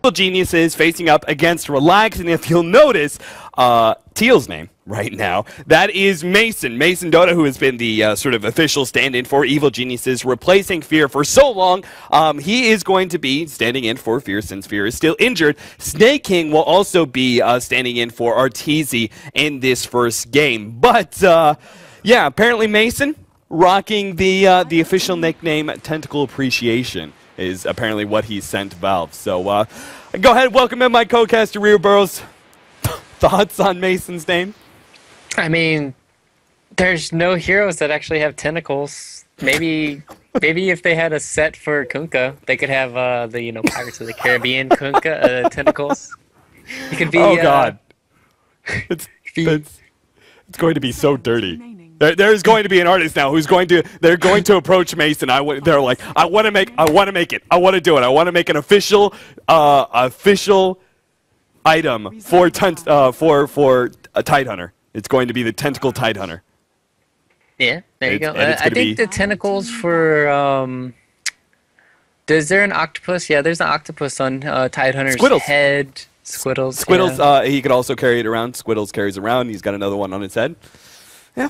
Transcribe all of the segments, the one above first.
Evil Geniuses facing up against Relax, and if you'll notice, Teal's name right now, that is Mason. Mason Dota, who has been the sort of official stand-in for Evil Geniuses, replacing Fear for so long. He is going to be standing in for Fear since Fear is still injured. Snake King will also be standing in for Arteezy in this first game. But, yeah, apparently Mason rocking the official nickname Tentacle Appreciation is apparently what he sent Valve. So go ahead, welcome in my co-caster, Rear Burrows. Thoughts on Mason's name? I mean, there's no heroes that actually have tentacles. Maybe if they had a set for Kunkka, they could have the Pirates of the Caribbean Kunkka tentacles. It could be. Oh God, it's going to be so dirty. There's going to be an artist now who's they're going to approach Mason. They're like, I want to make it. I want to do it. I want to make an official item for a Tidehunter. It's going to be the Tentacle Tidehunter. Yeah, there you go. I think the tentacles for is there an octopus? Yeah, there's an octopus on Tidehunter's head. Squiddles. Squiddles. Yeah. He could also carry it around. Squiddles carries around. He's got another one on his head. Yeah.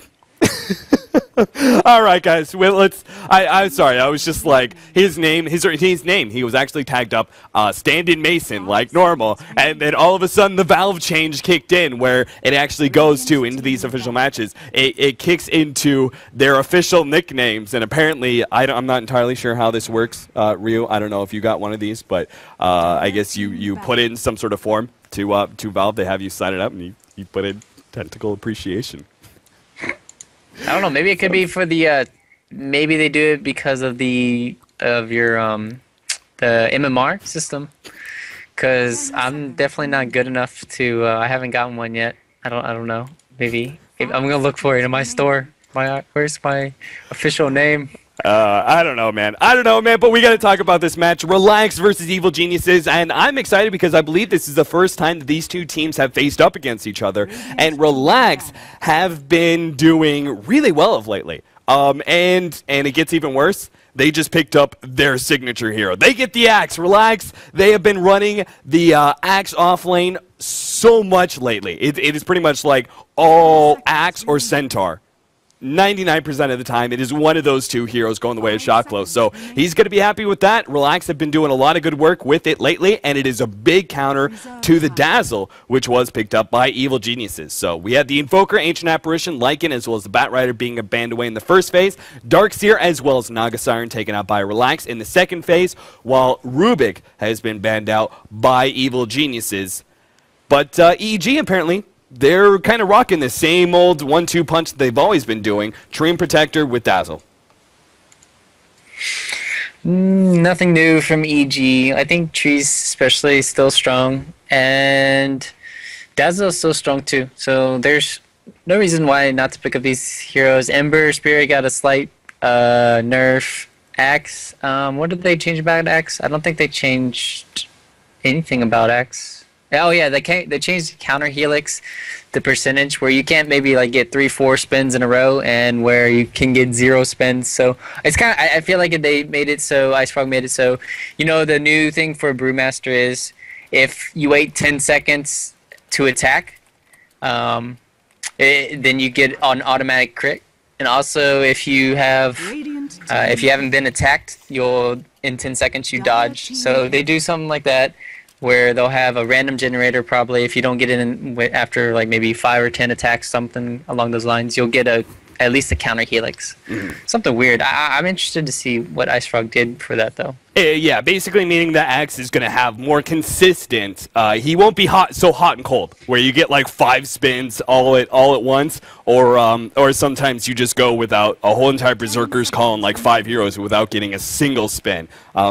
All right, guys. Well, I'm sorry. I was just like his name. He was actually tagged up stand-in Mason like normal, and then all of a sudden the Valve change kicked in, where it actually goes to into these official matches. It kicks into their official nicknames, and apparently I'm not entirely sure how this works. Ryu, I don't know if you got one of these, but I guess you put in some sort of form to Valve. They have you sign it up, and you put in Tentacle Appreciation. I don't know. Maybe it could be for the. Maybe they do it because of your the MMR system. Because I'm definitely not good enough to. I haven't gotten one yet. I don't know. Maybe I'm gonna look for it in my store. Where's my official name? I don't know, man. But we got to talk about this match. Relax versus Evil Geniuses. And I'm excited because I believe this is the first time that these two teams have faced up against each other. And Relax have been doing really well of lately. And it gets even worse. They just picked up their signature hero. They get the Axe. Relax. They have been running the Axe off lane so much lately. It is pretty much like all Axe or Centaur. 99% of the time, it is one of those two heroes going the way of Shockflow. So he's going to be happy with that. Relax have been doing a lot of good work with it lately, and it is a big counter to the Dazzle, which was picked up by Evil Geniuses. So we had the Invoker, Ancient Apparition, Lycan, as well as the Batrider being banned away in the first phase. Darkseer, as well as Naga Siren taken out by Relax in the second phase, while Rubik has been banned out by Evil Geniuses. But EG apparently, they're kind of rocking the same old 1-2 punch that they've always been doing. Treant Protector with Dazzle. Nothing new from EG. I think Tree's especially still strong, and Dazzle is still strong too. So there's no reason why not to pick up these heroes. Ember, Spirit got a slight nerf. Axe. What did they change about Axe? I don't think they changed anything about Axe. Oh yeah, they changed counter helix, the percentage where you can't maybe like get 3-4 spins in a row, and where you can get 0 spins. So it's kind of, I feel like they made it so, IceFrog made it so, the new thing for Brewmaster is if you wait 10 seconds to attack, then you get an automatic crit. And also if you haven't been attacked, in 10 seconds you dodge. So they do something like that, where they'll have a random generator probably. If you don't get it in after like maybe 5 or 10 attacks, something along those lines, you'll get at least a counter helix. Something weird. I'm interested to see what IceFrog did for that though. Yeah, basically meaning that Axe is going to have more consistent. He won't be so hot and cold, where you get like 5 spins all at once, or sometimes you just go without a whole entire Berserker's Call and like 5 heroes without getting a single spin.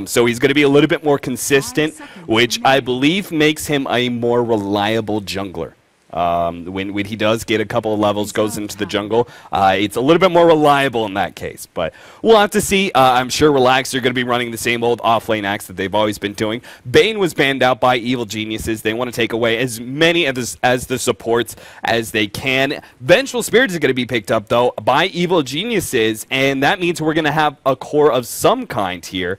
So he's going to be a little bit more consistent, which I believe makes him a more reliable jungler. When he does get a couple of levels, goes into the jungle, it's a little bit more reliable in that case. But we'll have to see. I'm sure Relax are going to be running the same old off-lane Axe that they've always been doing. Bane was banned out by Evil Geniuses. They want to take away as many of the supports as they can. Vengeful Spirit is going to be picked up, though, by Evil Geniuses, and that means we're going to have a core of some kind here.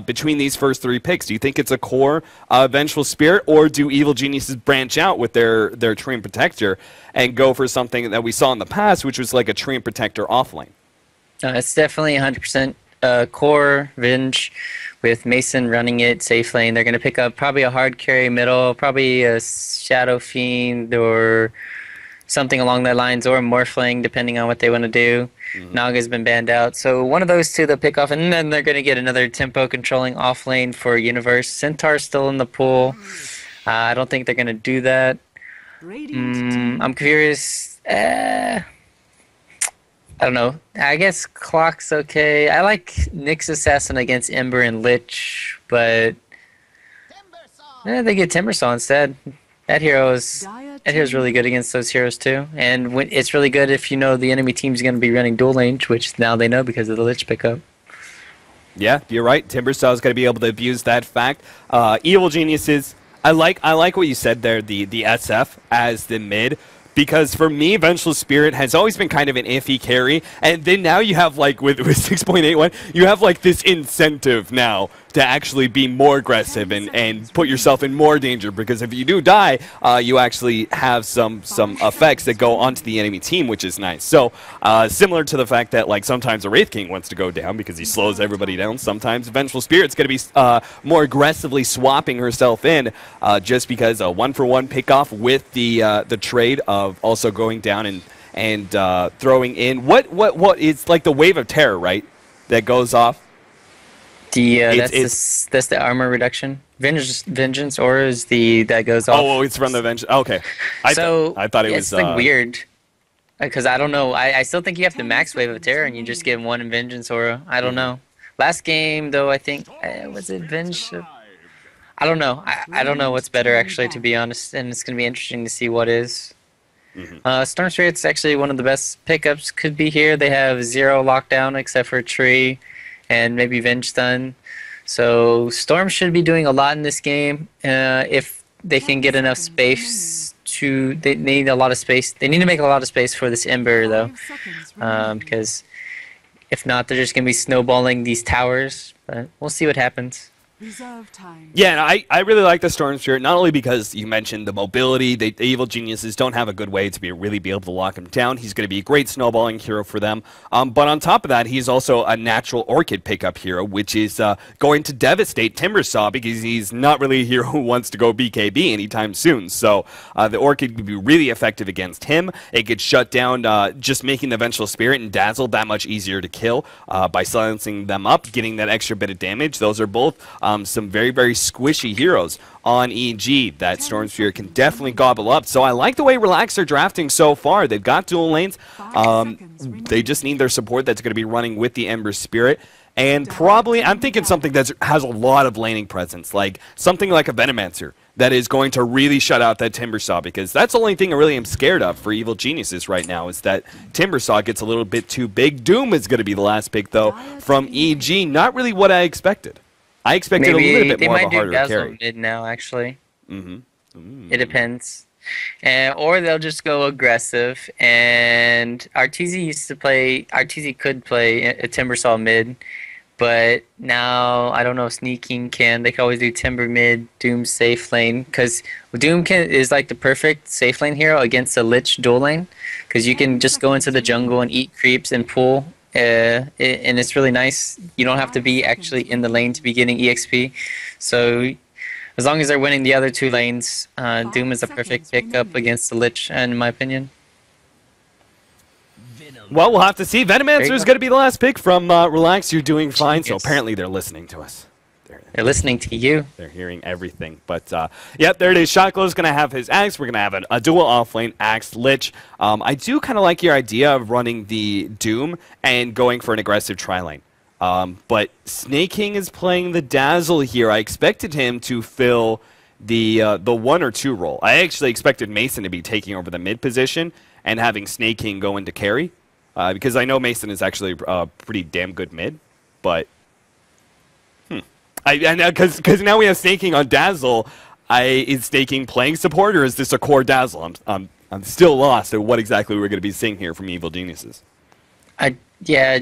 between these first 3 picks? Do you think it's a core Vengeful Spirit, or do Evil Geniuses branch out with their Tree and Protector and go for something that we saw in the past, which was like a Tree and Protector offlane? It's definitely 100% core Venge with Mason running it safe lane. They're going to pick up probably a hard carry middle, probably a Shadow Fiend or something along that lines, or Morphling, depending on what they want to do. Naga's been banned out, so one of those two they'll pick off, and then they're going to get another tempo controlling off lane for Universe. Centaur's still in the pool. I don't think they're going to do that. I'm curious. I don't know. I guess Clock's okay. I like Nyx Assassin against Ember and Lich, but they get Timbersaw instead. That hero's really good against those heroes too, and it's really good if you know the enemy team's going to be running dual lane, which now they know because of the Lich pickup. Yeah, you're right. Timbersaw is going to be able to abuse that fact. Evil Geniuses, I like what you said there, the SF as the mid. Because for me, Vengeful Spirit has always been kind of an iffy carry, and then now you have, like, with 6.81, you have, like, this incentive now to actually be more aggressive and put yourself in more danger, because if you do die, you actually have some effects that go onto the enemy team, which is nice. So, similar to the fact that, like, sometimes a Wraith King wants to go down because he slows everybody down, sometimes Vengeful Spirit's going to be more aggressively swapping herself in, just because a 1-for-1 pickoff with the trade of also going down and throwing in what is like the Wave of Terror, right? That goes off. That's the armor reduction. Vengeance aura is that goes off. Oh, it's from the Vengeance. Okay, I thought it was like weird because I don't know. I still think you have to max Wave of Terror and you just get one in Vengeance aura. I don't know. Last game though, I think was it Venge. I don't know. I don't know what's better actually, to be honest, and it's gonna be interesting to see what is. Storm Spirit's actually one of the best pickups could be here. They have 0 lockdown except for Tree and maybe Venge Stun. So Storm should be doing a lot in this game if they can get enough space to... They need a lot of space. They need to make a lot of space for this Ember though, because if not, they're just going to be snowballing these towers. But we'll see what happens. Reserve time. Yeah, and I really like the Storm Spirit, not only because you mentioned the mobility, the Evil Geniuses don't have a good way to really be able to lock him down. He's going to be a great snowballing hero for them. But on top of that, he's also a natural Orchid pickup hero, which is going to devastate Timbersaw because he's not really a hero who wants to go BKB anytime soon. So the Orchid could be really effective against him. It could shut down just making the Vengeful Spirit and Dazzle that much easier to kill by silencing them up, getting that extra bit of damage. Those are both some very, very squishy heroes on EG that Storm Spirit can definitely gobble up. So I like the way Relax are drafting so far. They've got dual lanes. They just need their support that's going to be running with the Ember Spirit. And probably, I'm thinking something that has a lot of laning presence, like something like a Venomancer that is going to really shut out that Timbersaw, because that's the only thing I really am scared of for Evil Geniuses right now is that Timbersaw gets a little bit too big. Doom is going to be the last pick, though, from EG. Not really what I expected. I expected Maybe a little bit more of a they harder might do carry. Dazzle mid now, actually. It depends. Or they'll just go aggressive. And Arteezy could play a Timbersaw mid, but now I don't know if Sneaking can. They can always do Timber mid, Doom safe lane, because Doom is like the perfect safe lane hero against a Lich dual lane, because you can just go into the jungle and eat creeps and pull. And it's really nice. You don't have to be actually in the lane to be getting EXP. So as long as they're winning the other 2 lanes, Doom is a perfect pickup against the Lich, in my opinion. Well, we'll have to see. Venomancer is going to be the last pick from Relax. You're doing fine. So apparently they're listening to us. They're listening to you. They're hearing everything. But, yep, there it is. Shotglow's going to have his Axe. We're going to have a dual offlane, Axe, Lich. I do kind of like your idea of running the Doom and going for an aggressive tri-lane. But Snake King is playing the Dazzle here. I expected him to fill the 1 or 2 role. I actually expected Mason to be taking over the mid position and having Snake King go into carry. Because I know Mason is actually a pretty damn good mid. But... Because now we have Snake King on Dazzle. Is Snake King playing support, or is this a core Dazzle? I'm still lost at what exactly we're going to be seeing here from Evil Geniuses. Yeah,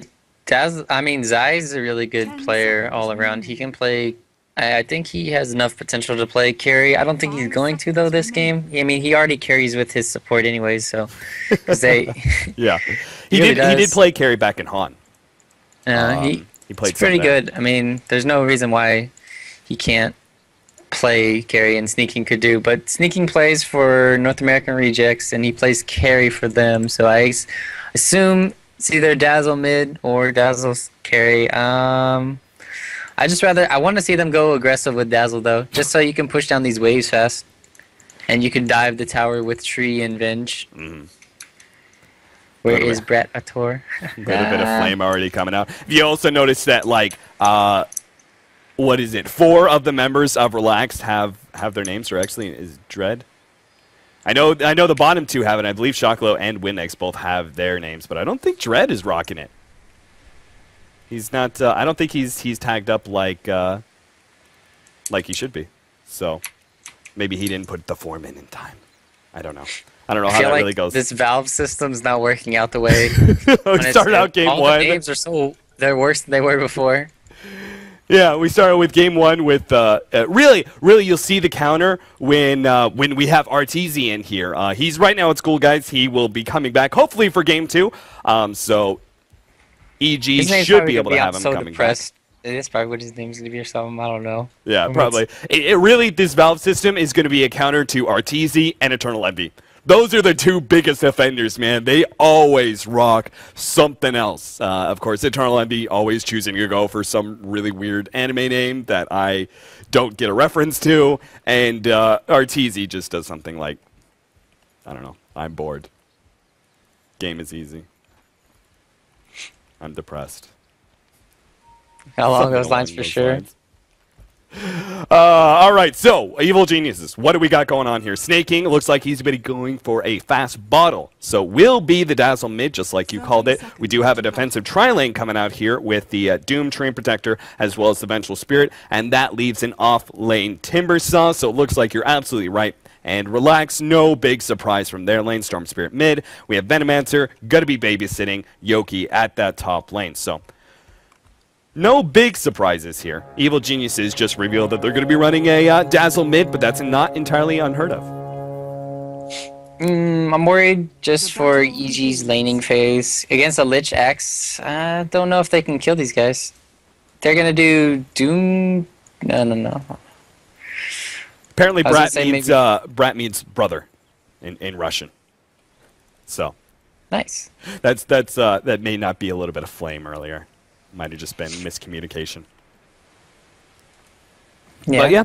I mean, Zai's a really good player all around. He can play. I think he has enough potential to play carry. I don't think he's going to though this game. I mean, he already carries with his support anyways, so because they. Yeah, he really does. He did play carry back in Han. He played. It's pretty good. I mean, there's no reason why he can't play carry, and sneaking could do. But sneaking plays for North American rejects, and he plays carry for them. So I assume it's either Dazzle mid or Dazzle carry. I want to see them go aggressive with Dazzle though, just so you can push down these waves fast, and you can dive the tower with Tree and Venge. Where is Brett Ator? A little bit of flame already coming out. You also notice that like what is it? 4 of the members of Relaxed have their names, or actually is Dread. I know the bottom 2 have it. I believe Shocklo and Winnex both have their names, but I don't think Dread is rocking it. He's not. I don't think he's tagged up like he should be. So maybe he didn't put the form in time. I don't know. I don't know how that really goes. This Valve system's not working out the way. It started out game 1. All the names are they're worse than they were before. Yeah, we started with game 1 with really you'll see the counter when we have RTZ in here. He's right now at school, guys. He will be coming back hopefully for game 2. So EG should be able to have him coming back. It is probably what his name's going to be or something. I don't know. Yeah, probably. It really, this Valve system is going to be a counter to RTZ and Eternal Envy. Those are the 2 biggest offenders, man. They always rock something else. Of course, Eternal Envy always choosing to go for some really weird anime name that I don't get a reference to. And RTZ just does something like, I don't know, I'm bored. Game is easy. I'm depressed. Along those lines for sure. All right, so Evil Geniuses, what do we got going on here? Snaking looks like he's been going for a fast bottle, so will be the Dazzle mid, just like you called it. We do have a defensive tri-lane coming out here with the Doom Train Protector as well as the Vengeful Spirit, and that leaves an off-lane Timber Saw, so it looks like you're absolutely right. And Relax, no big surprise from their lane. Storm Spirit mid. We have Venomancer, gonna be babysitting Yoki at that top lane. So no big surprises here. Evil Geniuses just revealed that they're going to be running a Dazzle mid, but that's not entirely unheard of. I'm worried just for EG's laning phase. Against a Lich X, I don't know if they can kill these guys. They're going to do Doom... No. Apparently Brat means brother in Russian. So. Nice. That may not be a little bit of flame earlier. Might have just been miscommunication. Yeah. But yeah,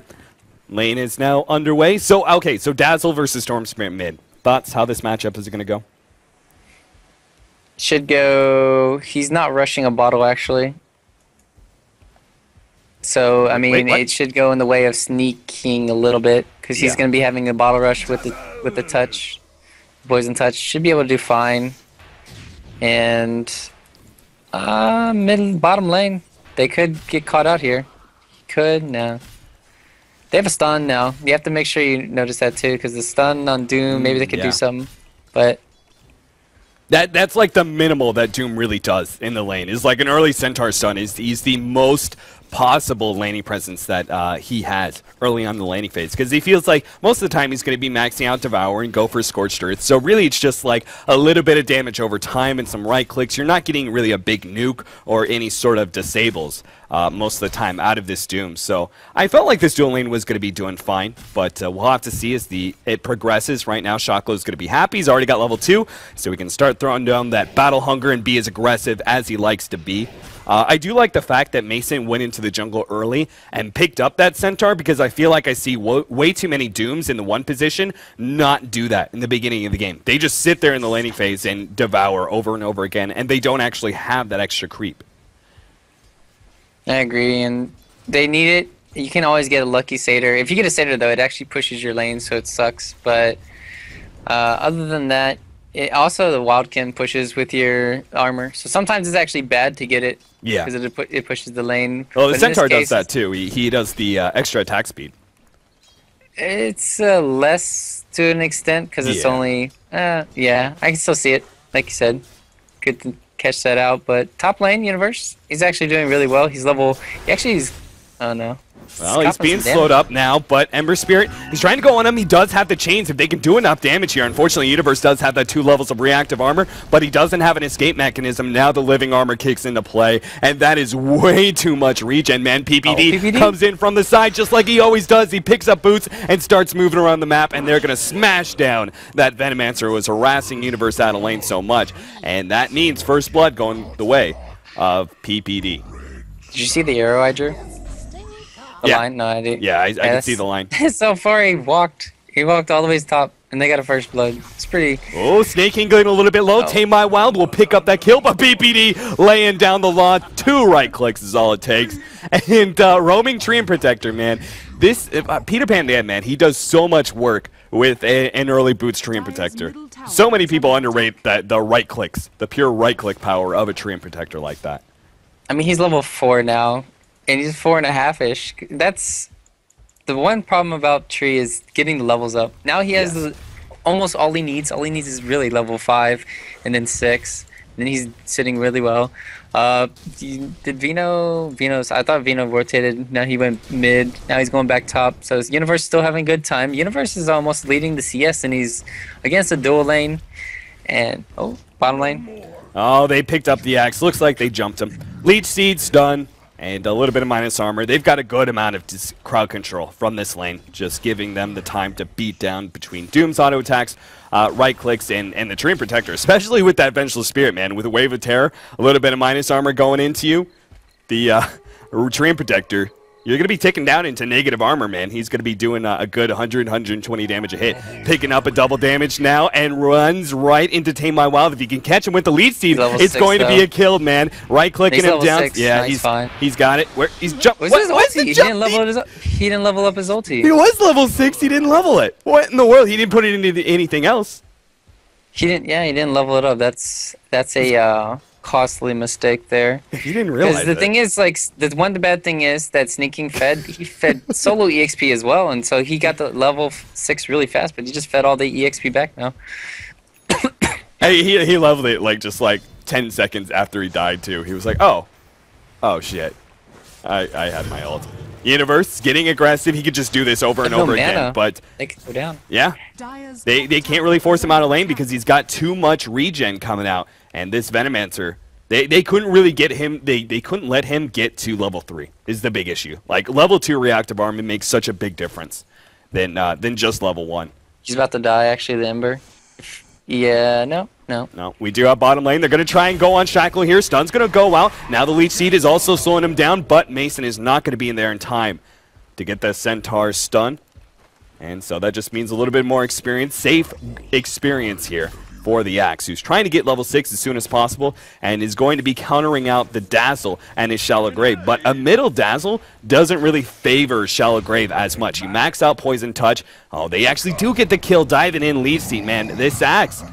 lane is now underway. So, okay, so Dazzle versus Storm Spirit mid. Thoughts how this matchup is going to go? Should go... He's not rushing a bottle, actually. So, I mean, it should go in the way of sneaking a little bit, because he's going to be having a bottle rush with the touch. Poison touch. Should be able to do fine. And... bottom lane. They could get caught out here. No. They have a stun now. You have to make sure you notice that too, because the stun on Doom, maybe they could do something. But that's like the minimal that Doom really does in the lane. Is like an early Centaur stun. He's the most possible laning presence that he has early on in the laning phase, because he feels like most of the time he's going to be maxing out Devour and go for Scorched Earth. So really it's just like a little bit of damage over time and some right clicks. You're not getting really a big nuke or any sort of disables most of the time out of this Doom. So I felt like this dual lane was going to be doing fine, but we'll have to see as it progresses. Right now Shocklo's going to be happy. He's already got level 2, so we can start throwing down that battle hunger and be as aggressive as he likes to be. I do like the fact that Mason went into the jungle early and picked up that Centaur, because I feel like I see way too many Dooms in the 1 position not do that in the beginning of the game. They just sit there in the laning phase and devour over and over again, and they don't actually have that extra creep. I agree, and they need it. You can always get a lucky Satyr. If you get a Satyr, though, it actually pushes your lane, so it sucks. But other than that, also the Wildkin pushes with your armor. So sometimes it's actually bad to get it. Yeah. Because it pushes the lane. Well, the Centaur does that too. He does the extra attack speed. It's less to an extent, because it's only... yeah, I can still see it, like you said. Could catch that out. But top lane, Universe, he's actually doing really well. He's level... Oh, no. Well, he's being slowed up now, but Ember Spirit, he's trying to go on him. He does have the chains if they can do enough damage here. Unfortunately, Universe does have that 2 levels of reactive armor, but he doesn't have an escape mechanism. Now the living armor kicks into play, and that is way too much regen, man. PPD comes in from the side just like he always does. He picks up boots and starts moving around the map, and they're going to smash down that Venomancer who was harassing Universe out of lane so much. And that means first blood going the way of PPD. Did you see the arrow I drew? The line? No, I did. Yeah, I can see the line. So far, he walked all the way to top, and they got a first blood. It's pretty... Oh, Snake King going a little bit low. Tame My Wild will pick up that kill, but PPD laying down the law. 2 right clicks is all it takes. And roaming Treant Protector, man. This Peter Pan Dan, man, he does so much work with an early boots Treant Protector. So many people underrate the right clicks, the pure right click power of a Treant Protector like that. I mean, he's level 4 now. And he's 4.5-ish. That's the one problem about Tree is getting the levels up. Now he has almost all he needs. All he needs is really level 5 and then 6. And then he's sitting really well. Did Vino's? I thought Vino rotated. Now he went mid. Now he's going back top. So Universe still having a good time. Universe is almost leading the CS, and he's against a dual lane. And bottom lane. Oh, they picked up the axe. Looks like they jumped him. Leech Seed stun. And a little bit of minus armor. They've got a good amount of crowd control from this lane, just giving them the time to beat down between Doom's auto attacks, right clicks, and the Treant Protector, especially with that Vengeful Spirit, man. With a Wave of Terror, a little bit of minus armor going into you, the Treant Protector, you're going to be ticking down into negative armor, man. He's going to be doing a good 100, 120 damage a hit. Picking up a double damage now and runs right into Tame My Wild. If he can catch him with the lead seed, it's going to be a kill, man. Right clicking him down. 6. Yeah, he's fine. He's got it. He's jumped. He didn't level up his ulti. He was level 6. He didn't level it. What in the world? He didn't put it into anything else. He didn't. Yeah, he didn't level it up. That's a costly mistake there. You didn't realize the thing is, like, the bad thing is that Sneaking he fed solo EXP as well, and so he got the level 6 really fast, but he just fed all the EXP back now. Hey, he leveled it just like 10 seconds after he died too. He was like, oh shit, I had my ult. Universe getting aggressive. He could just do this over and over again, but they could go down. Yeah, they can't really force him out of lane because he's got too much regen coming out. And this Venomancer, they couldn't really get him. They couldn't let him get to level 3. Is the big issue. Like level 2 reactive armor makes such a big difference than just level 1. He's about to die. Actually, the Ember. Yeah, no. We do have bottom lane. They're going to try and go on Shackle here. Stun's going to go out. Now the Leech Seed is also slowing him down, but Mason is not going to be in there in time to get the Centaur stun. And so that just means a little bit more experience, safe experience here for the Axe, who's trying to get level 6 as soon as possible and is going to be countering out the Dazzle and his Shallow Grave. But a middle Dazzle doesn't really favor Shallow Grave as much. You max out Poison Touch. Oh, they actually do get the kill diving in Leech Seed, man. This Axe,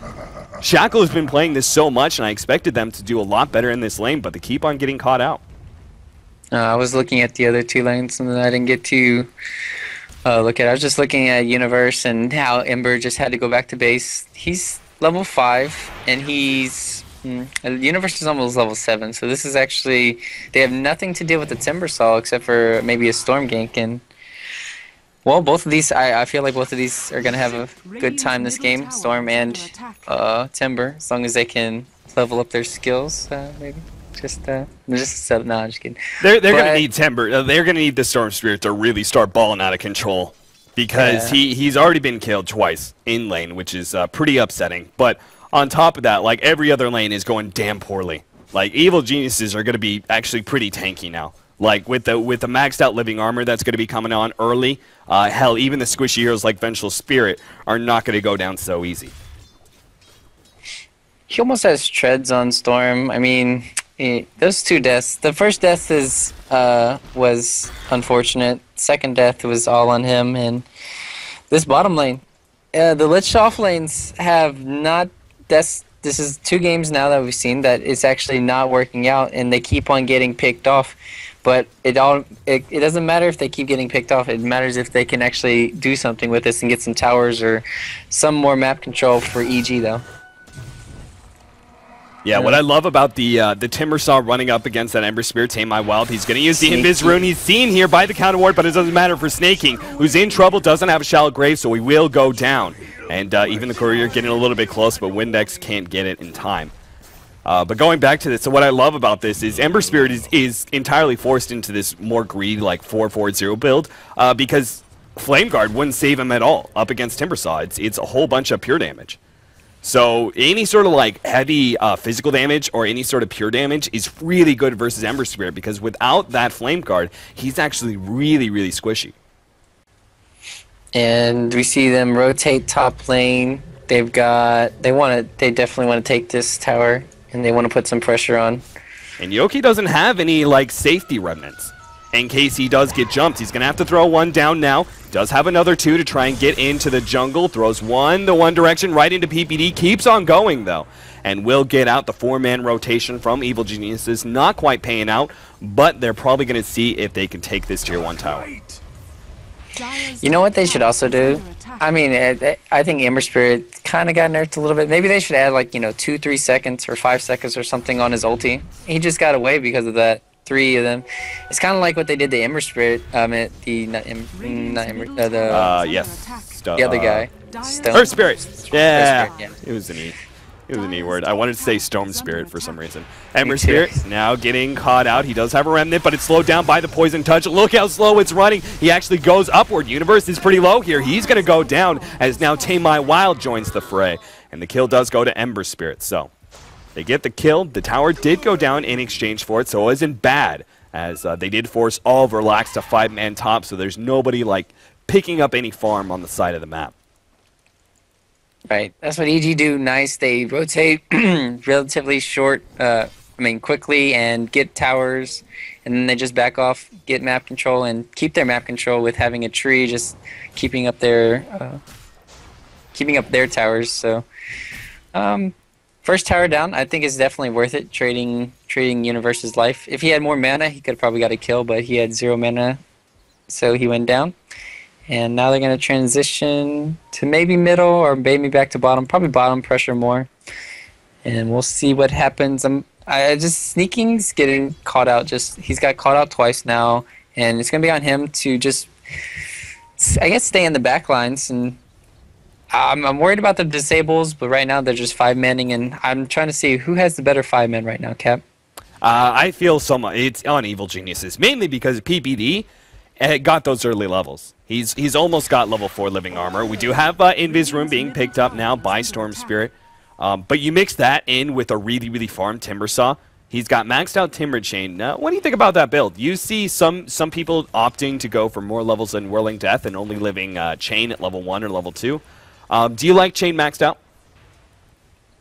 Shackle has been playing this so much, and I expected them to do a lot better in this lane, but they keep on getting caught out. I was looking at the other 2 lanes, and then I didn't get to look at it. I was just looking at Universe and how Ember just had to go back to base. He's level 5, and he's Universe is almost level 7, so this is actually, they have nothing to deal with the Timbersaw except for maybe a Storm gank, and well, both of these, I feel like both of these are going to have a good time this game, Storm and Timber, as long as they can level up their skills, maybe. Just no, I'm just kidding. They're going to need Timber, they're going to need the Storm Spirit to really start balling out of control. Because he's already been killed twice in lane, which is pretty upsetting. But on top of that, like, every other lane is going damn poorly. Like, Evil Geniuses are going to be actually pretty tanky now. Like, with the maxed out living armor that's going to be coming on early, hell, even the squishy heroes like Vengeful Spirit are not going to go down so easy. He almost has treads on Storm. I mean, those 2 deaths. The first death was unfortunate. Second death was all on him, and this bottom lane, the Lich off lanes have not. This is 2 games now that we've seen that it's actually not working out, and they keep on getting picked off. But it doesn't matter if they keep getting picked off. It matters if they can actually do something with this and get some towers or some more map control for EG though. Yeah, what I love about the Timbersaw running up against that Ember Spirit, Tame My Wild, he's going to use the Invis Rune. He's seen here by the counter ward, but it doesn't matter for Snaking, who's in trouble, doesn't have a Shallow Grave, so he will go down. And even the Courier getting a little bit close, but Windex can't get it in time. But going back to this, so what I love about this is Ember Spirit is entirely forced into this more greedy, like 4-4-0 build, because Flame Guard wouldn't save him at all up against Timbersaw. It's a whole bunch of pure damage. So any sort of like heavy physical damage or any sort of pure damage is really good versus Ember Spirit, because without that Flame Guard, he's actually really, really squishy. And we see them rotate top lane. They definitely want to take this tower, and they want to put some pressure on. And Yoki doesn't have any like safety remnants. In case he does get jumped, he's going to have to throw one down now. Does have another two to try and get into the jungle. Throws one the one direction right into PPD. Keeps on going, though. And will get out the 4-man rotation from Evil Geniuses. Not quite paying out, but they're probably going to see if they can take this tier 1 tower. You know what they should also do? I mean, I think Ember Spirit kind of got nerfed a little bit. Maybe they should add, like, 2-3 seconds or 5 seconds or something on his ulti. He just got away because of that. 3 of them. It's kind of like what they did to Ember Spirit. The other guy. Earth Spirit. Yeah. Yeah. It was an E word. I wanted to say Storm Spirit for some reason. Ember Spirit now getting caught out. He does have a remnant, but it's slowed down by the Poison Touch. Look how slow it's running. He actually goes upward. Universe is pretty low here. He's going to go down as now Tame My Wild joins the fray. And the kill does go to Ember Spirit. So they get the kill. The tower did go down in exchange for it, so it wasn't bad, as they did force all of Relax to 5-man top, so there's nobody like picking up any farm on the side of the map. Right, that's what EG do nice. They rotate relatively quickly and get towers, and then they just back off, get map control, and keep their map control with having a tree just keeping up their towers. So, first tower down, I think is definitely worth it. Trading Universe's life. If he had more mana, he could have probably got a kill, but he had 0 mana, so he went down. And now they're going to transition to maybe middle or maybe back to bottom. Probably bottom, pressure more. And we'll see what happens. Sneaking's getting caught out. He's got caught out twice now. And it's going to be on him to just, I guess, stay in the back lines. And I'm worried about the disables, but right now they're just 5-manning. And I'm trying to see who has the better 5-man right now, Cap. I feel it's on Evil Geniuses, mainly because PPD got those early levels. He's almost got level 4 living armor. We do have Invis Rune being picked up now by Storm Spirit. But you mix that in with a really, really farmed Timbersaw. He's got maxed out Timber Chain. What do you think about that build? You see some people opting to go for more levels than Whirling Death and only living Chain at level 1 or level 2. Do you like Chain maxed out?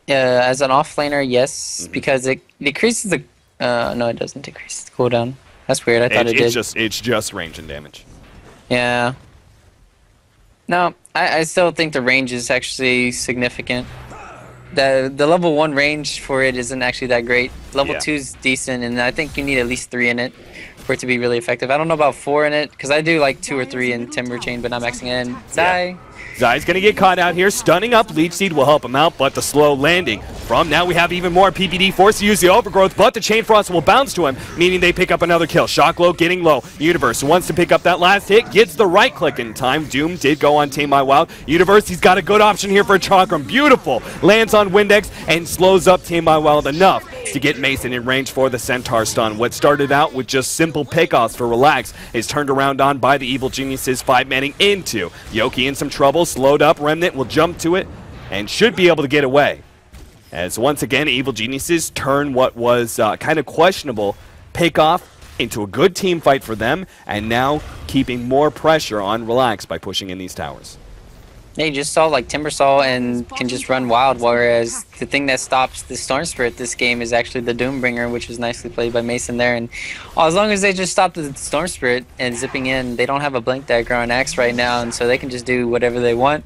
As an offlaner, yes, because it decreases the... no, it doesn't decrease the cooldown. That's weird. I thought it did. It's just range and damage. Yeah. No, I still think the range is actually significant. The level 1 range for it isn't actually that great. Level 2 is decent, and I think you need at least 3 in it for it to be really effective. I don't know about 4 in it, because I do like 2 or 3 in Timber Chain, but not maxing it in. Zai. Zai's going to get caught out here. Stunning up. Leech Seed will help him out, but the slow landing. From now we have even more. PPD forced to use the Overgrowth, but the Chain Frost will bounce to him, meaning they pick up another kill. Shock Low getting low. Universe wants to pick up that last hit, gets the right click in time. Doom did go on Tame My Wild. Universe, he's got a good option here for a Chakram. Beautiful. Lands on Windex and slows up Tame My Wild enough to get Mason in range for the Centaur stun. What started out with just simple pickoffs for Relax is turned around on by the Evil Geniuses, 5-manning into Yoki in some trouble. Slowed up. Remnant will jump to it and should be able to get away. As once again, Evil Geniuses turn what was kind of questionable pickoff into a good team fight for them, and now keeping more pressure on Relax by pushing in these towers. Yeah, you just saw like Timbersaw and can just run wild, whereas the thing that stops the Storm Spirit this game is actually the Doombringer, which was nicely played by Mason there. And as long as they just stop the Storm Spirit and zipping in, they don't have a Blink Dagger on Axe right now, and so they can just do whatever they want.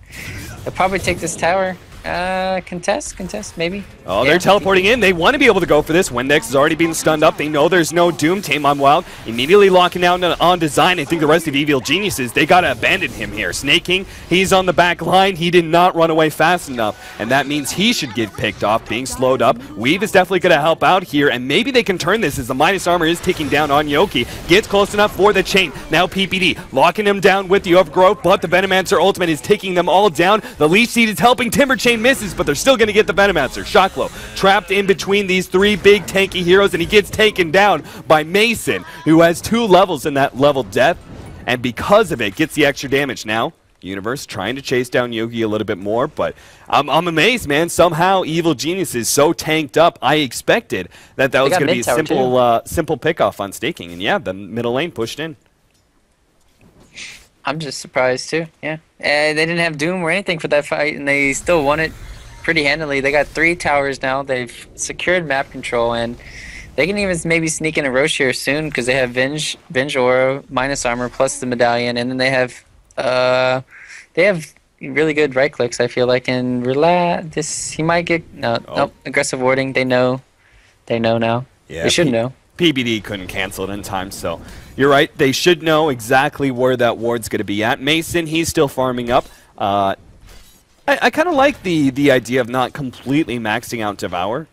They'll probably take this tower. Contest, maybe. Oh, Yeah. they're teleporting in. They want to be able to go for this. Windex has already been stunned up. They know there's no Doom. Tame on Wild immediately locking down on Design. I think the rest of Evil Geniuses, they got to abandon him here. Snaking, he's on the back line. He did not run away fast enough, and that means he should get picked off, being slowed up. Weave is definitely going to help out here, and maybe they can turn this as the minus armor is ticking down on Yoki. Gets close enough for the chain. Now PPD locking him down with the overgrowth, but the Venomancer ultimate is taking them all down. The Leech Seed is helping. Timber Chain misses, but they're still going to get the Venomancer. Shocklow trapped in between these three big tanky heroes, and he gets taken down by Mason, who has 2 levels in that level death, and because of it, gets the extra damage. Now, Universe trying to chase down Yogi a little bit more, but I'm amazed, man. Somehow, Evil Genius is so tanked up. I expected that was going to be a simple pickoff on staking, and yeah, the middle lane pushed in. I'm just surprised too. Yeah, they didn't have Doom or anything for that fight, and they still won it pretty handily. They got 3 towers now. They've secured map control, and they can even maybe sneak in a Roche here soon because they have Venge Aura, minus armor plus the medallion, and then they have really good right clicks. I feel like, and he might get nope, aggressive warding. They know now. Yeah, they should know. PBD couldn't cancel it in time, so you're right. They should know exactly where that ward's going to be at. Mason, he's still farming up. I kind of like the idea of not completely maxing out Devour.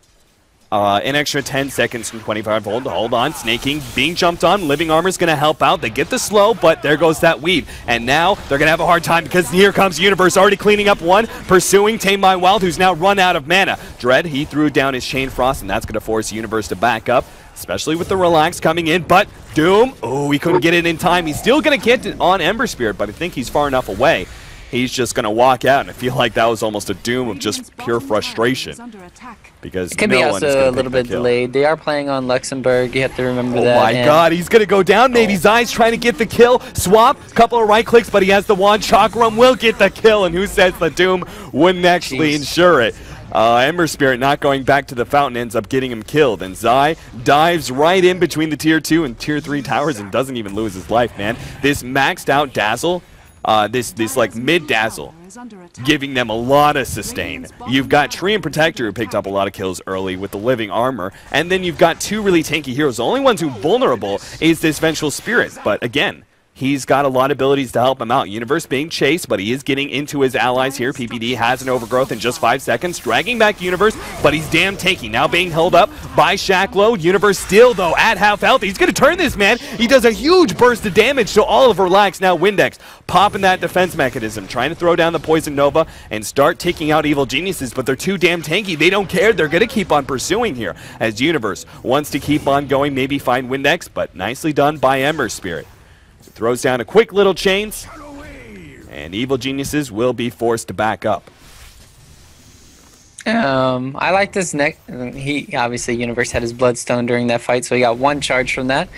An extra 10 seconds from 25 volt. Hold on, Snaking being jumped on. Living Armor's going to help out. They get the slow, but there goes that weave. And now they're going to have a hard time because here comes Universe already cleaning up one, pursuing Tame by Wild, who's now run out of mana. Dread, he threw down his Chain Frost, and that's going to force Universe to back up, especially with the Relax coming in. But Doom, oh, he couldn't get it in time. He's still going to get it on Ember Spirit, but I think he's far enough away. He's just going to walk out, and I feel like that was almost a Doom of just pure frustration. Because it could be also a little bit delayed. They are playing on Luxembourg. You have to remember that. Oh my god, he's going to go down. Maybe Zai's trying to get the kill. Swap, couple of right clicks, but he has the wand. Chakram will get the kill, and who says the Doom wouldn't actually ensure it? Ember Spirit not going back to the fountain ends up getting him killed, and Zai dives right in between the tier 2 and tier 3 towers and doesn't even lose his life, man. This maxed out Dazzle, this like mid Dazzle, giving them a lot of sustain. You've got Tree and Protector who picked up a lot of kills early with the Living Armor, and then you've got 2 really tanky heroes. The only ones who vulnerable is this Vengeful Spirit, but again, he's got a lot of abilities to help him out. Universe being chased, but he is getting into his allies here. PPD has an overgrowth in just 5 seconds, dragging back Universe, but he's damn tanky. Now being held up by Shacklow. Universe still, though, at half health. He's going to turn this, man. He does a huge burst of damage to all of Relax. Now Windex popping that defense mechanism, trying to throw down the Poison Nova and start taking out Evil Geniuses, but they're too damn tanky. They don't care. They're going to keep on pursuing here as Universe wants to keep on going, maybe find Windex, but nicely done by Ember Spirit. Throws down a quick little chains, and Evil Geniuses will be forced to back up. I like this he obviously Universe had his Bloodstone during that fight, so he got 1 charge from that.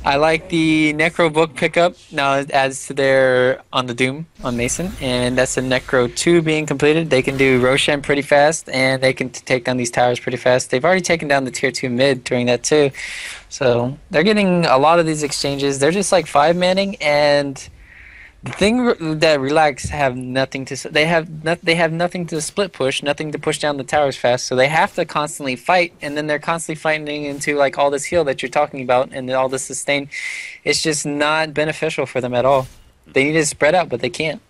I like the Necro Book pickup. Now it adds to their on the Doom on Mason, and that's a Necro 2 being completed. They can do Roshan pretty fast, and they can take down these towers pretty fast. They've already taken down the tier 2 mid during that too, so they're getting a lot of these exchanges. They're just like 5-manning, and the thing that Relax have nothing to they have nothing to split push, nothing to push down the towers fast, so they have to constantly fight, and then they're constantly fighting into like all this heal that you're talking about and all this sustain. It's just not beneficial for them at all. They need to spread out, but they can't.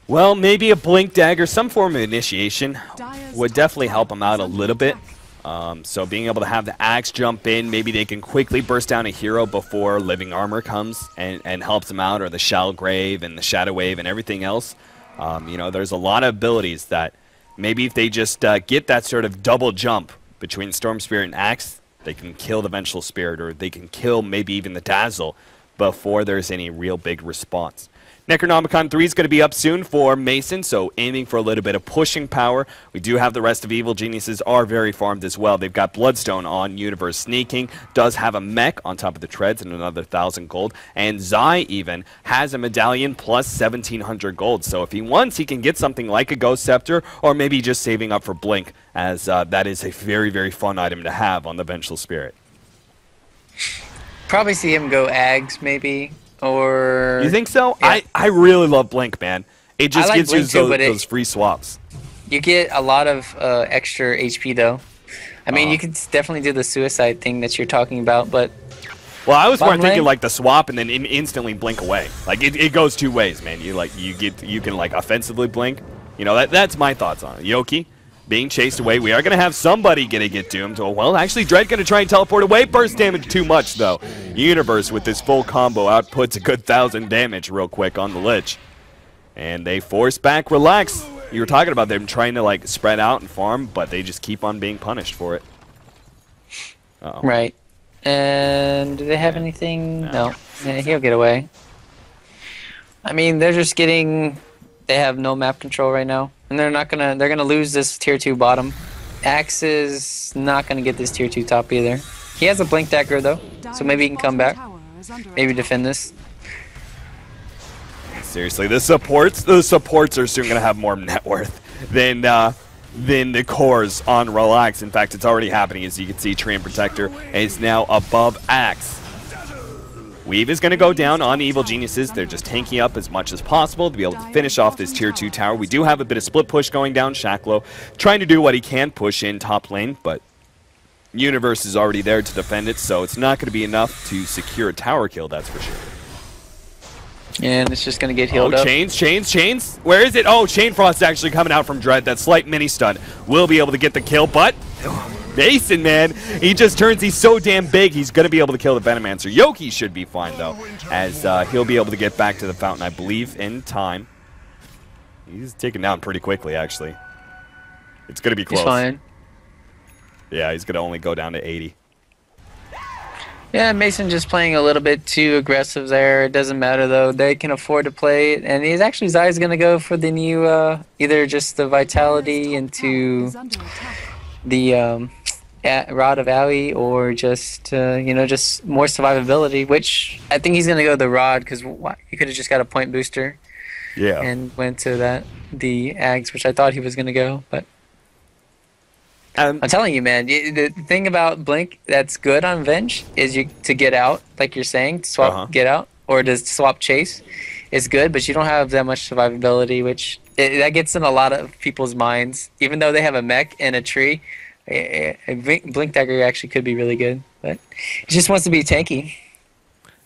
Well, maybe a Blink Dagger, some form of initiation would definitely help them out a little bit. So being able to have the Axe jump in, maybe they can quickly burst down a hero before Living Armor comes and helps them out, or the Shell Grave and the Shadow Wave and everything else. You know, there's a lot of abilities that maybe if they just get that sort of double jump between Storm Spirit and Axe, they can kill the Vengeful Spirit, or they can kill maybe even the Dazzle before there's any real big response. Necronomicon 3 is going to be up soon for Mason, so aiming for a little bit of pushing power. We do have the rest of Evil Geniuses are very farmed as well. They've got Bloodstone on Universe Sneaking, does have a mech on top of the treads and another 1,000 gold, and Zai even has a medallion plus 1,700 gold. So if he wants, he can get something like a Ghost Scepter, or maybe just saving up for Blink, as that is a very, very fun item to have on the Vengeful Spirit. Probably see him go Ags, maybe. Or you think so? Yeah. I really love Blink, man. It just like gives you Blink too, but those free swaps. you get a lot of extra HP though. I mean, you could definitely do the suicide thing that you're talking about, but well, I was more thinking lane? like the swap and then instantly blink away. Like it goes two ways, man. You can like offensively blink. You know, that's my thoughts on it. Yoki being chased away. We are going to have somebody gonna get doomed. Oh, well, actually, Dread going to try and teleport away. Burst damage too much, though. Universe with this full combo outputs a good 1,000 damage real quick on the Lich. And they force back Relax. You were talking about them trying to, like, spread out and farm, but they just keep on being punished for it. Uh-oh. Right. And do they have anything? No. Yeah, he'll get away. I mean, they're just getting... They have no map control right now. And they're gonna lose this tier 2 bottom. Axe is not gonna get this tier 2 top either. He has a blink dagger though, so maybe he can come back. Maybe defend this. Seriously, the supports are soon gonna have more net worth than the cores on Relax. In fact, it's already happening. As you can see, Tree and Protector is now above Axe. Weave is going to go down on Evil Geniuses. They're just tanking up as much as possible to be able to finish off this tier 2 tower. We do have a bit of split push going down. Shacklow trying to do what he can, push in top lane, but Universe is already there to defend it, so it's not going to be enough to secure a tower kill, that's for sure. And it's just going to get healed up. Chains. Where is it? Oh, Chain Frost actually coming out from Dread. That slight mini stun will be able to get the kill, but... Mason, man, he just turns, he's so damn big, he's going to be able to kill the Venomancer. Yoki should be fine, though, as he'll be able to get back to the fountain, I believe, in time. He's taken down pretty quickly, actually. It's going to be close. He's fine. Yeah, he's going to only go down to 80. Yeah, Mason just playing a little bit too aggressive there. It doesn't matter, though. They can afford to play it. And he's actually, Zai's going to go for the new, either just the Vitality into the Rod of Alley, or just you know, just more survivability, which I think he's gonna go the Rod, because he could have just got a point booster, yeah, and went to the Ags, which I thought he was gonna go. But I'm telling you, man, the thing about Blink that's good on Venge is to get out, like you're saying, to swap get out, or to swap chase is good, but you don't have that much survivability, which that gets in a lot of people's minds. Even though they have a mech and a tree, a Blink Dagger actually could be really good, but he just wants to be tanky.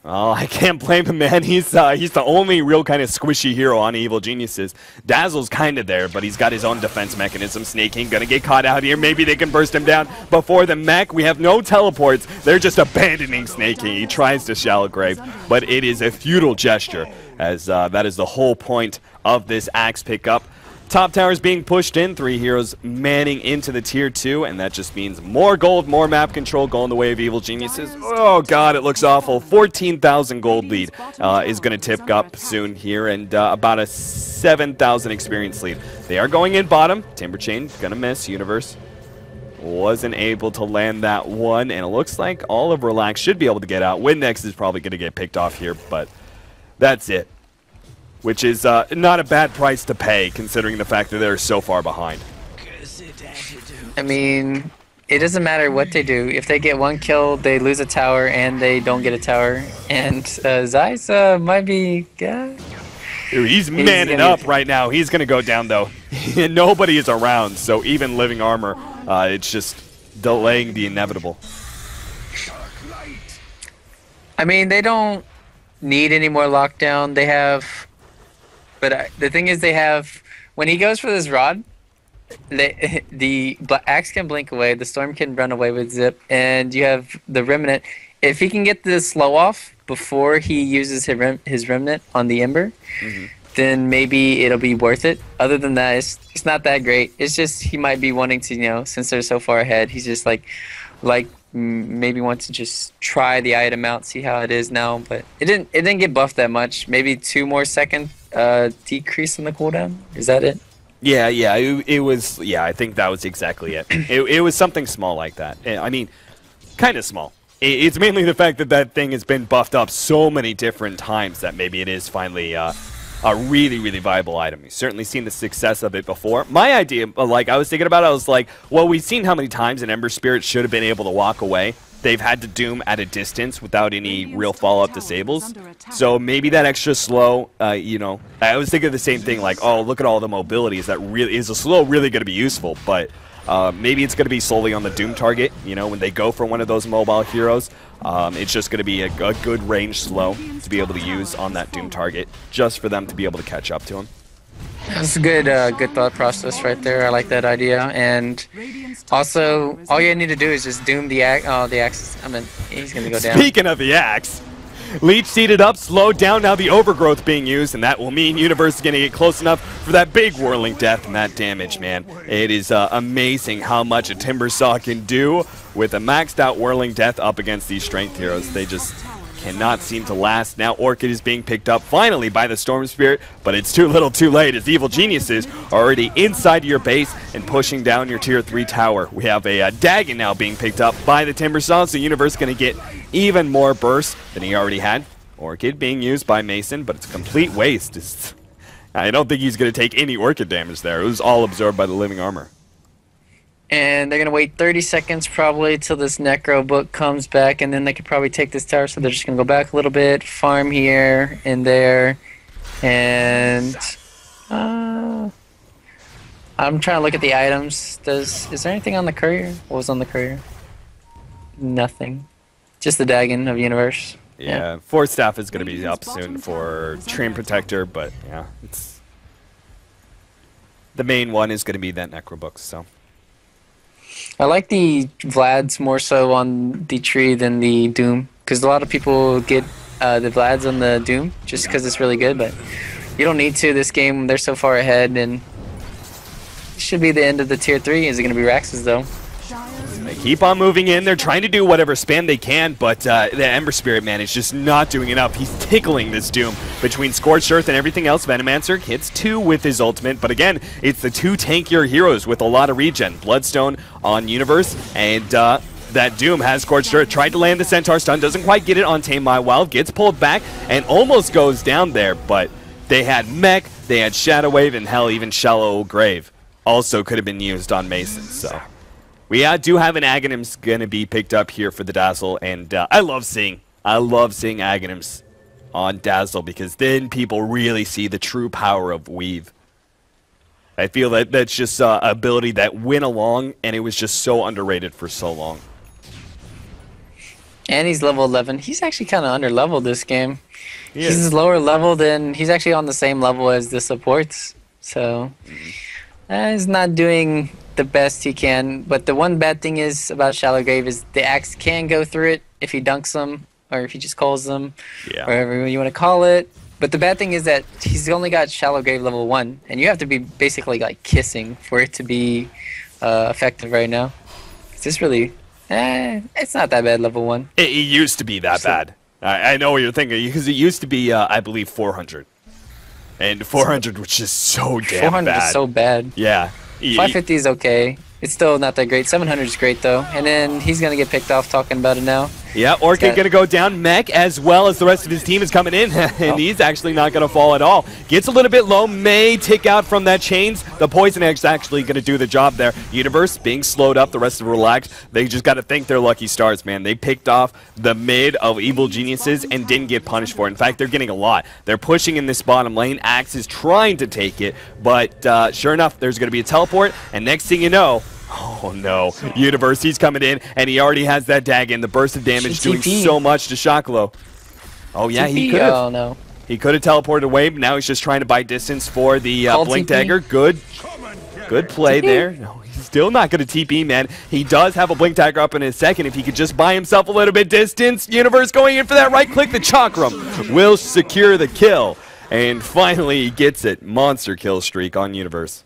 Oh, I can't blame him, man. He's the only real kind of squishy hero on Evil Geniuses. Dazzle's kind of there, but he's got his own defense mechanism. Snaking, gonna get caught out here. Maybe they can burst him down before the mech. We have no teleports. They're just abandoning Snaking. He tries to Shallow Grave, but it is a futile gesture, as that is the whole point of this Axe pickup. Top tower is being pushed in, 3 heroes manning into the tier 2, and that just means more gold, more map control going the way of Evil Geniuses. Oh god, it looks awful. 14,000 gold lead is going to tip up soon here, and about a 7,000 experience lead. They are going in bottom. Timber Chain going to miss. Universe wasn't able to land that one, and it looks like all of Relax should be able to get out. Windex is probably going to get picked off here, but that's it. Which is not a bad price to pay, considering the fact that they're so far behind. I mean, it doesn't matter what they do. If they get one kill, they lose a tower, and they don't get a tower. And Zeiss might be... Dude, he's manning up right now. He's going to go down, though. Nobody is around, so even living armor, it's just delaying the inevitable. I mean, they don't need any more lockdown. They have... But the thing is, they have, when he goes for this Rod, the Axe can blink away, the Storm can run away with Zip, and you have the Remnant. If he can get the slow off before he uses his Remnant on the Ember, then maybe it'll be worth it. Other than that, it's not that great. It's just he might be wanting to, you know, since they're so far ahead, he's just like maybe wants to just try the item out, see how it is now. But it didn't get buffed that much. Maybe 2 more seconds decrease in the cooldown. Is that it? Yeah, it was. Yeah, I think that was exactly it. It was something small like that. I mean, kind of small. It's mainly the fact that that thing has been buffed up so many different times that maybe it is finally a really, really viable item. We've certainly seen the success of it before. My idea, like I was thinking about it, I was like, well, we've seen how many times an Ember Spirit should have been able to walk away. They've had to Doom at a distance without any real follow-up disables. So maybe that extra slow, you know, I was thinking the same thing, like, oh, look at all the mobilities. That really is a slow really going to be useful, but maybe it's going to be solely on the Doom target. You know, when they go for one of those mobile heroes, it's just going to be a good range slow to be able to use on that Doom target, just for them to be able to catch up to him. That's a good thought process right there. I like that idea. And also, all you need to do is just Doom the axe. Oh, the axe. I mean, he's going to go down. Speaking of the axe, Leech seated up, slowed down, now the overgrowth being used, and that will mean Universe is going to get close enough for that big whirling death and that damage, man. It is amazing how much a Timbersaw can do with a maxed out whirling death up against these strength heroes. They just cannot seem to last. Now Orchid is being picked up finally by the Storm Spirit, but it's too little too late as Evil Geniuses are already inside your base and pushing down your tier 3 tower. We have a Dagon now being picked up by the Timbersaw, so Universe going to get even more burst than he already had. Orchid being used by Mason, but it's a complete waste. I don't think he's going to take any Orchid damage there. It was all absorbed by the living armor. And they're going to wait 30 seconds probably till this Necro book comes back, and then they could probably take this tower, so they're just going to go back a little bit, farm here and there, and I'm trying to look at the items. Is there anything on the courier? What was on the courier? Nothing. Just the Dagon of Universe. Yeah, Force Staff is going to be up soon for Train Protector, but yeah, it's the main one is going to be that Necro book, so. I like the Vlads more so on the tree than the Doom, because a lot of people get the Vlads on the Doom just because it's really good, but you don't need to this game. They're so far ahead, and it should be the end of the tier 3. Is it going to be Rax's, though? They keep on moving in. They're trying to do whatever spam they can, but the Ember Spirit, man, is just not doing enough. He's tickling this Doom between Scorched Earth and everything else. Venomancer hits 2 with his ultimate, but again, it's the 2 tankier heroes with a lot of regen. Bloodstone on Universe, and that Doom has Scorched Earth. Tried to land the Centaur stun, doesn't quite get it on Tame My Wild, gets pulled back, and almost goes down there, but they had Mech, they had Shadow Wave, and hell, even Shallow Grave also could have been used on Mason, so. We do have an Aghanims going to be picked up here for the Dazzle, and I love seeing Aghanims on Dazzle, because then people really see the true power of Weave. I feel that that's just an ability that went along, and it was just so underrated for so long. And he's level 11. He's actually kind of under-leveled this game. He's lower level than... He's actually on the same level as the supports, so... he's not doing the best he can, but the one bad thing is about Shallow Grave is the axe can go through it if he dunks them, or if he just calls them, whatever you want to call it. But the bad thing is that he's only got Shallow Grave level 1, and you have to be basically like kissing for it to be effective right now. Is this really... it's not that bad level 1. It used to be that bad. I know what you're thinking, because it used to be, I believe, 400. And 400 was just so damn 400 bad. is so bad. Yeah. 550 is okay. It's still not that great. 700 is great, though. And then he's going to get picked off talking about it now. Yeah, Orchid going to go down. Mech, as well as the rest of his team, is coming in. And he's actually not going to fall at all. Gets a little bit low. May tick out from that chains. The Poison Egg's actually going to do the job there. Universe being slowed up. The rest of Relax. They just got to thank their lucky stars, man. They picked off the mid of Evil Geniuses and didn't get punished for it. In fact, they're getting a lot. They're pushing in this bottom lane. Axe is trying to take it. But sure enough, there's going to be a teleport. And next thing you know... Oh no, Universe, he's coming in, and he already has that Dagon. The burst of damage doing so much to Shocklow. Oh yeah, he could have. Oh no. He could have teleported away, but now he's just trying to buy distance for the Blink Dagger. Good play there. No, he's still not going to TP, man. He does have a Blink Dagger up in a second. If he could just buy himself a little bit distance. Universe going in for that right click. The Chakram will secure the kill. And finally, he gets it. Monster kill streak on Universe.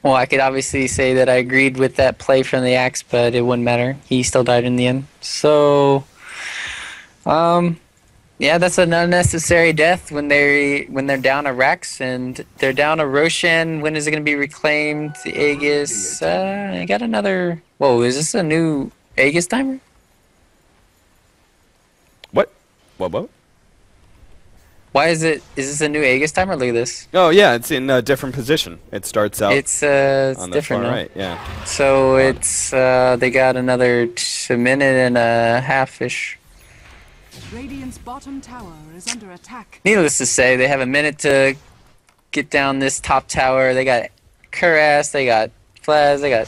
Well, I could obviously say that I agreed with that play from the axe, but it wouldn't matter. He still died in the end. So, yeah, that's an unnecessary death when they're down a Rax and they're down a Roshan. When is it going to be reclaimed? The Aegis. I got another. Whoa, is this a new Aegis timer? What? What? Why is it? Is this a new Aegis timer? Look at this. Oh yeah, it's in a different position. It starts out It's on the different far now. right. Yeah. So it's they got another minute and a half-ish. Radiant's bottom tower is under attack. Needless to say, they have a minute to get down this top tower. They got Kuras, they got Flaz, they got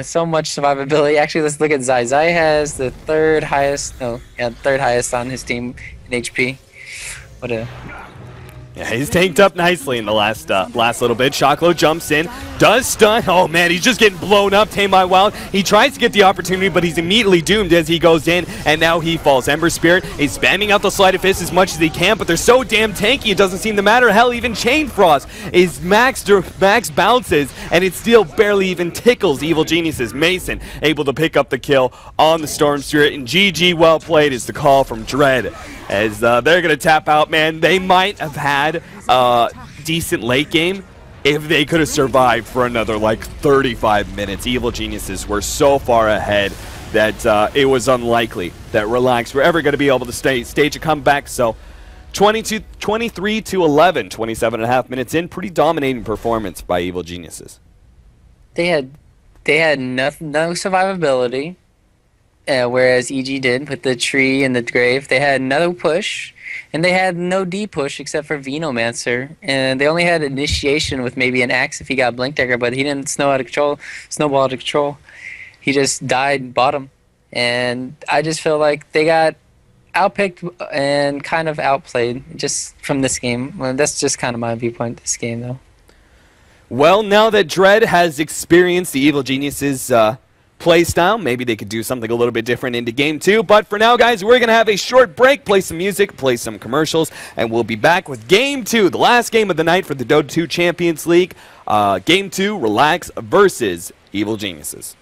so much survivability. Actually, let's look at Zai. Zai has the third highest on his team in HP. What a... Yeah, he's tanked up nicely in the last little bit. Shockley jumps in, does stun. Oh man, he's just getting blown up. Tame by Wild. He tries to get the opportunity, but he's immediately doomed as he goes in, and now he falls. Ember Spirit is spamming out the Sleight of Fist as much as he can, but they're so damn tanky, it doesn't seem to matter. Hell, even Chain Frost is max bounces, and it still barely even tickles Evil Geniuses. Mason able to pick up the kill on the Storm Spirit, and GG well played is the call from Dread. As they're going to tap out, man. They might have had a decent late game if they could have survived for another, like, 35 minutes. Evil Geniuses were so far ahead that it was unlikely that Relax were ever going to be able to stage a comeback. So 23 to 11, 27 and a half minutes in. Pretty dominating performance by Evil Geniuses. They had no survivability. Whereas EG did with the tree and the grave. They had no push, and they had no D push except for Venomancer. And they only had initiation with maybe an axe if he got Blink Dagger, but he didn't snowball out of control. He just died bottom. And I just feel like they got outpicked and kind of outplayed just from this game. Well, that's just kind of my viewpoint of this game, though. Well, now that Dread has experienced the Evil Geniuses play style, maybe they could do something a little bit different into game 2. But for now, guys, we're going to have a short break, play some music, play some commercials, and we'll be back with game 2, the last game of the night for the Dota 2 Champions League. Game 2, Relax versus Evil Geniuses.